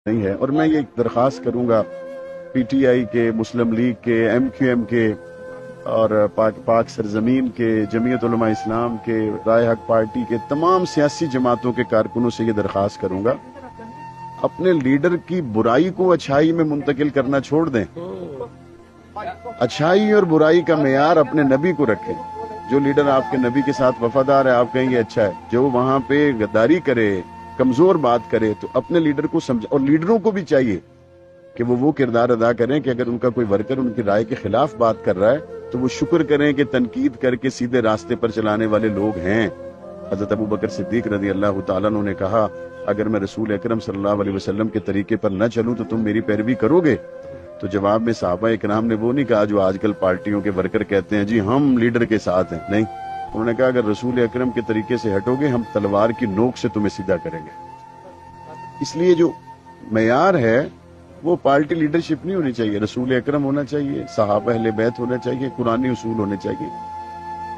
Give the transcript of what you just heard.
نہیں ہے۔ اور میں یہ درخواست کروں گا پی ٹی آئی کے، مسلم لیگ کے، ایم کیو ایم کے اور پاک سرزمین کے، جمعیت علماء اسلام کے، رائے حق پارٹی کے، تمام سیاسی جماعتوں کے کارکنوں سے یہ درخواست کروں گا، اپنے لیڈر کی برائی کو اچھائی میں منتقل کرنا چھوڑ دیں۔ اچھائی اور برائی کا معیار اپنے نبی کو رکھیں۔ جو لیڈر آپ کے نبی کے ساتھ وفادار ہے، آپ کہیں گے اچھا ہے۔ جو وہاں پہ غداری کرے، کمزور بات کرے، تو اپنے لیڈر کو سمجھ، اور لیڈروں کو بھی چاہیے کہ وہ کردار ادا کریں کہ اگر ان کا کوئی ورکر ان کی رائے کے خلاف بات کر رہا ہے تو وہ شکر کریں کہ تنقید کر کے سیدھے راستے پر چلانے والے لوگ ہیں۔ حضرت ابو بکر صدیق رضی اللہ تعالیٰ عنہ نے کہا، اگر میں رسول اکرم صلی اللہ علیہ وسلم کے طریقے پر نہ چلوں تو تم میری پیروی کرو گے؟ تو جواب میں صحابہ اکرام نے وہ نہیں کہا جو آج کل پارٹیوں کے ورکر کہتے ہیں جی ہم لیڈر کے ساتھ ہیں، نہیں، انہوں نے کہا اگر رسول اکرم کے طریقے سے ہٹو گے ہم تلوار کی نوک سے تمہیں سیدھا کریں گے۔ اس لیے جو معیار ہے وہ پارٹی لیڈرشپ نہیں ہونی چاہیے، رسول اکرم ہونا چاہیے، صحابہ اہل بیت ہونا چاہیے، قرآنی اصول ہونے چاہیے۔